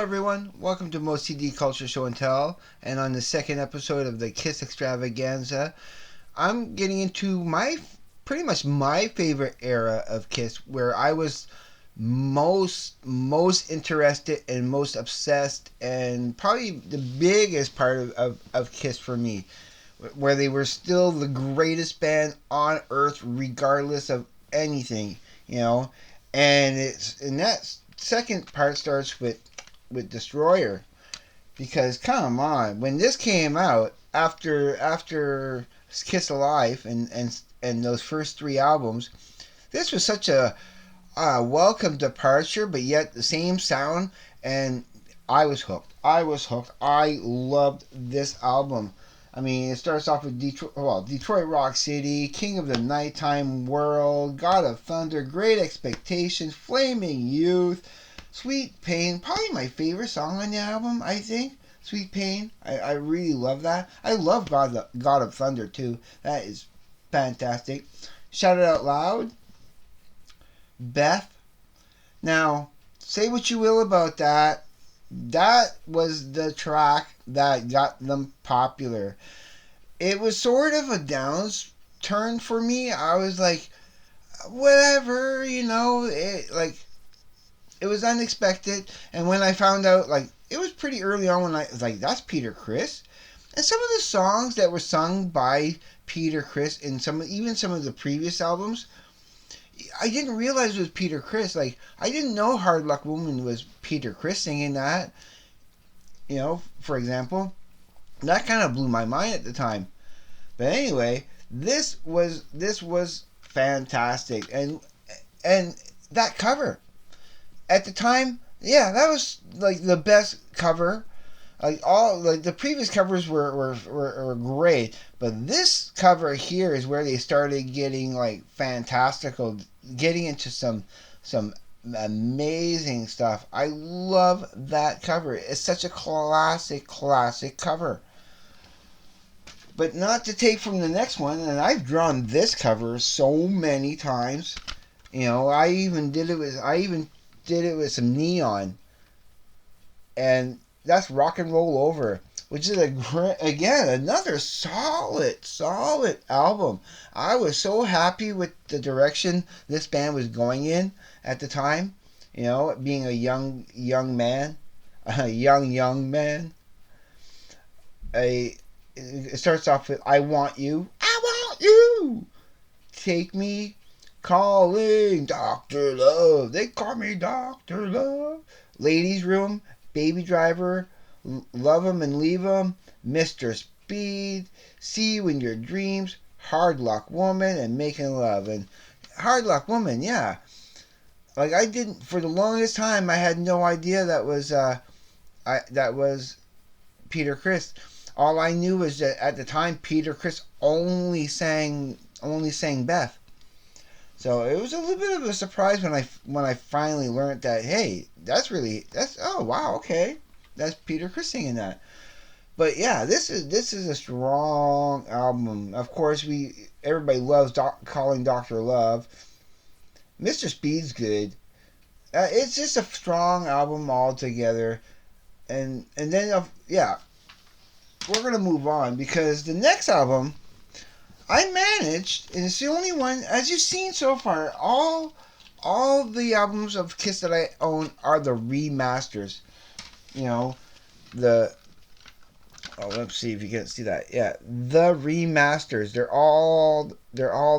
everyone, welcome to Moe'S CD Culture Show and Tell, and on the second episode of the Kiss Extravaganza, I'm getting into pretty much my favorite era of Kiss, where I was most interested and most obsessed, and probably the biggest part of Kiss for me, where they were still the greatest band on earth, regardless of anything, you know. And that second part starts with Destroyer, because come on, when this came out after Kiss Alive and those first three albums, this was such a welcome departure, but yet the same sound, and I was hooked. I loved this album. I mean, it starts off with Detroit Rock City, King of the Nighttime World, God of Thunder, Great Expectations, Flaming Youth, Sweet Pain, probably my favorite song on the album, I think. Sweet Pain. I really love that. I love God of Thunder too. That is fantastic. Shout It Out Loud. Beth. Now, say what you will about that. That was the track that got them popular. It was sort of a downturn for me. I was like, whatever, it was unexpected. And when I found out, it was pretty early on when I was like, that's Peter Criss. And some of the songs that were sung by Peter Criss in even some of the previous albums, I didn't realize it was Peter Criss. I didn't know Hard Luck Woman was Peter Criss singing that. For example, that kind of blew my mind at the time. But anyway, this was fantastic, and that cover at the time, yeah, that was the best cover. The previous covers were great, but this cover here is where they started getting fantastical, getting into some amazing stuff. I love that cover. It's such a classic cover. But not to take from the next one, and I've drawn this cover so many times. I even did it with some neon, and that's Rock and Roll Over, which is another solid album. I was so happy with the direction this band was going in at the time. Being a young man, a young man. It starts off with I want you, take me, calling Dr. Love. They call me Dr. Love. Ladies Room, Baby Driver, Love 'Em and Leave 'Em, Mr. Speed, See You in Your Dreams, Hard Luck Woman, and Making Love. And Hard Luck Woman, yeah. I didn't, for the longest time, I had no idea that was Peter Criss. All I knew was that at the time Peter Criss only sang Beth. So it was a little bit of a surprise when I finally learned that, hey, oh wow, okay, that's Peter Criss singing that. But yeah, this is a strong album. Of course, everybody loves calling Dr. Love. Mr. Speed's good. It's just a strong album altogether. And then we're gonna move on, because the next album I managed, and it's the only one, as you've seen so far, all the albums of Kiss that I own are the remasters. Let's see if you can see that. Yeah, the remasters. They're all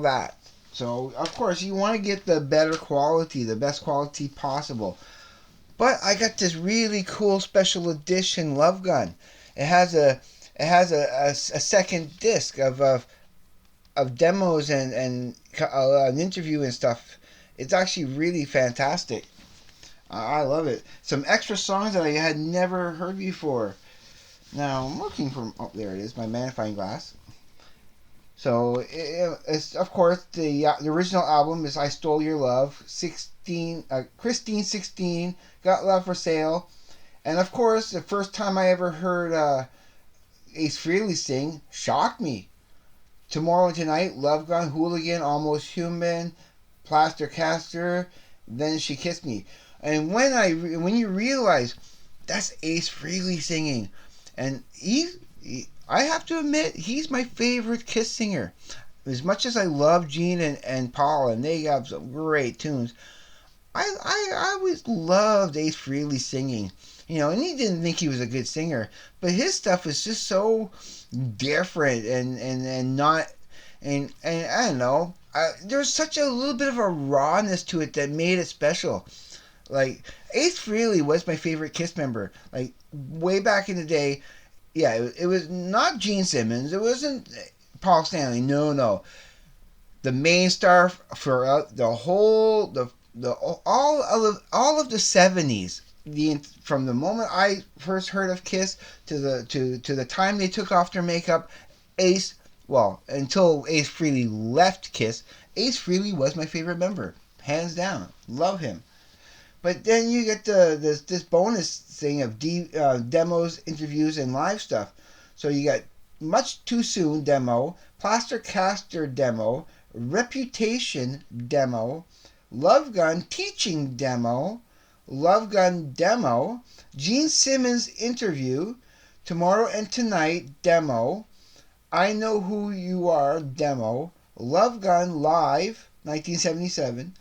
that. So of course you want to get the better quality, the best quality possible. But I got this really cool special edition Love Gun. It has a second disc of demos and an interview and stuff. It's actually really fantastic. I love it. Some extra songs that I had never heard before. Now I'm looking for. Oh, there it is. My magnifying glass. So it's, of course, the original album is I Stole Your Love. Christine 16, Got Love for Sale, and of course the first time I ever heard Ace Frehley sing shocked me. Tomorrow and Tonight, Love Gun, Hooligan, Almost Human, Plaster Caster, Then She Kissed Me. And when you realize That's Ace Frehley singing, and I have to admit, he's my favorite Kiss singer. As much as I love Gene and Paul, and they have some great tunes, I always loved Ace Frehley singing. And he didn't think he was a good singer, but his stuff was just so different and not and I don't know. There's such a little bit of a rawness to it that made it special. Like Ace Frehley was my favorite Kiss member. Like way back in the day, yeah, it was not Gene Simmons. It wasn't Paul Stanley. No, no. The main star for the whole the all of the 70s. From the moment I first heard of Kiss to the time they took off their makeup, Ace. Well, until Ace Frehley left Kiss, Ace Frehley was my favorite member, hands down. Love him. But then you get this bonus thing of demos, interviews, and live stuff. So you got Much Too Soon demo, Plaster Caster demo, Reputation demo, Love Gun teaching demo, Love Gun demo, Gene Simmons interview, Tomorrow and Tonight demo, I Know Who You Are demo, Love Gun live 1977,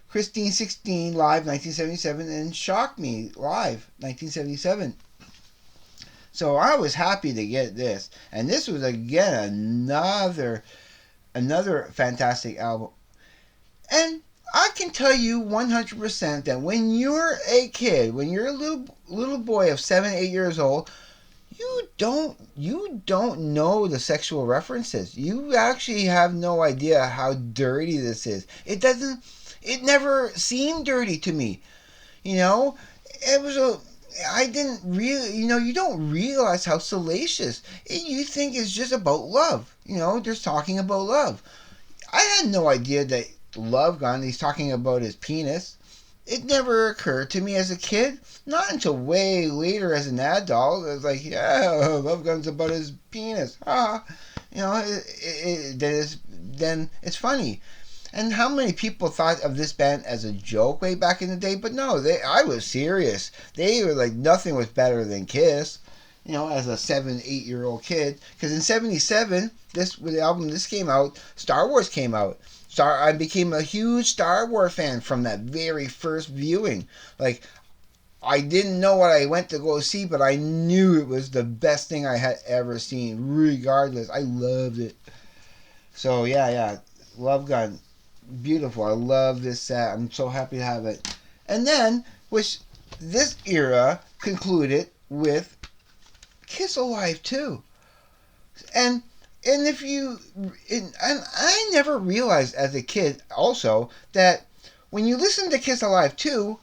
Christine 16 live 1977, and Shock Me live 1977. So I was happy to get this, and this was again another fantastic album. And I can tell you 100% that when you're a kid, when you're a little boy of 7, 8 years old, you don't know the sexual references. You actually have no idea how dirty this is. It never seemed dirty to me. You know, it was I didn't really, you don't realize how salacious. You think it's just about love. They're talking about love. I had no idea that Love Gun, he's talking about his penis. It never occurred to me as a kid. Not until way later as an adult. It was like, yeah, Love Gun's about his penis. Then it's funny. And how many people thought of this band as a joke way back in the day? But no, I was serious. They were like, nothing was better than Kiss. As a 7, 8-year-old kid. Because in '77, with the album this came out, Star Wars came out. I became a huge Star Wars fan from that very first viewing. Like, I didn't know what I went to go see, but I knew it was the best thing I had ever seen. Regardless, I loved it. So yeah, Love Gun, beautiful. I love this set. I'm so happy to have it. And then, this era concluded with Kiss Alive 2. And I never realized as a kid also that when you listen to Kiss Alive 2,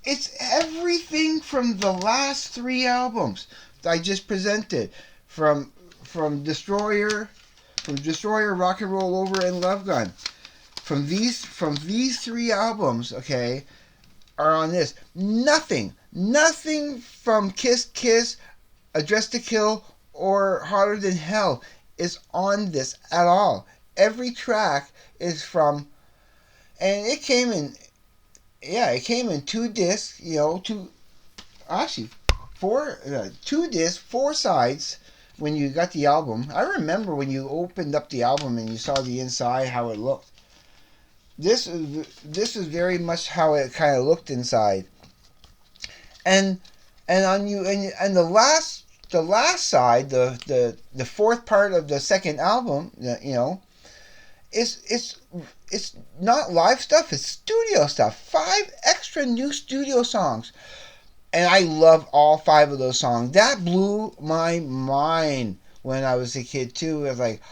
it's everything from the last 3 albums that I just presented, from Destroyer, Rock and Roll Over, and Love Gun. From these 3 albums, okay, are on this. Nothing from Kiss, Address to Kill, or Hotter Than Hell is on this at all. Every track is from, and it came in 2 discs, 2 discs, 4 sides when you got the album. I remember when you opened up the album and you saw the inside, how it looked. This is very much how it kind of looked inside. And the last side, the 4th part of the second album, it's not live stuff, it's studio stuff. 5 extra new studio songs. And I love all 5 of those songs. That blew my mind when I was a kid too. It was like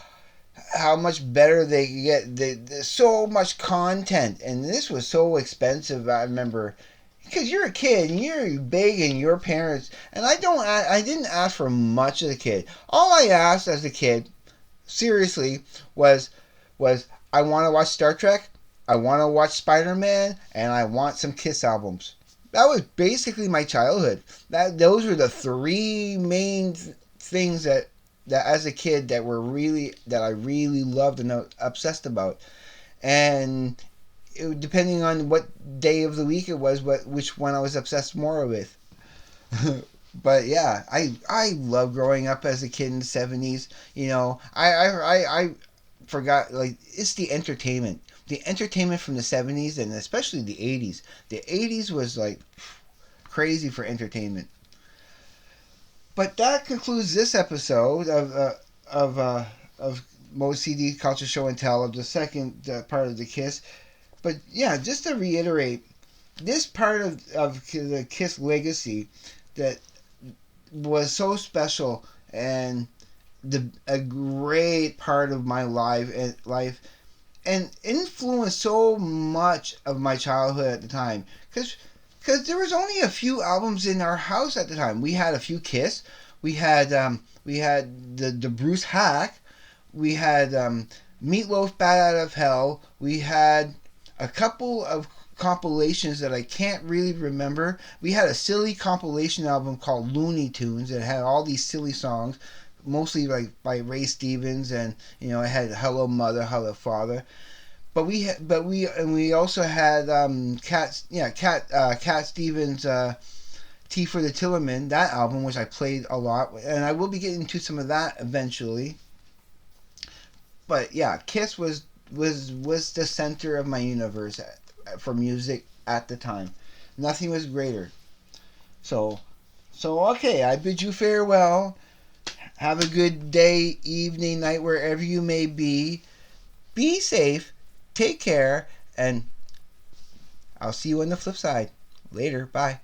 how much better they get. There's so much content, and this was so expensive. I remember, because you're a kid and you're begging your parents, and I didn't ask for much as a kid. All I asked as a kid, seriously, was I want to watch Star Trek, I want to watch Spider-Man, and I want some Kiss albums. That was basically my childhood. Those were the 3 main things that as a kid that I really loved and obsessed about. And depending on what day of the week it was, which one I was obsessed more with. But yeah, I love growing up as a kid in the '70s. I forgot, like, it's the entertainment from the '70s and especially the '80s. The '80s was like crazy for entertainment. But that concludes this episode of of Moe's CD Culture Show and Tell, of the second part of the Kiss. But yeah, just to reiterate, this part of the Kiss legacy that was so special and a great part of my life and influenced so much of my childhood at the time, because there was only a few albums in our house at the time. We had a few Kiss, we had the Bruce Hack, we had Meatloaf Bad Out of Hell, we had a couple of compilations that I can't really remember. We had a silly compilation album called Looney Tunes that had all these silly songs, mostly like by Ray Stevens, and it had Hello Mother, Hello Father. But we also had Cat Stevens, T for the Tillerman, that album, which I played a lot, and I will be getting to some of that eventually. But yeah, Kiss was the center of my universe for music at the time. Nothing was greater. So okay, I bid you farewell. Have a good day, evening, night, wherever you may be. Be safe, take care, and I'll see you on the flip side. Later, bye.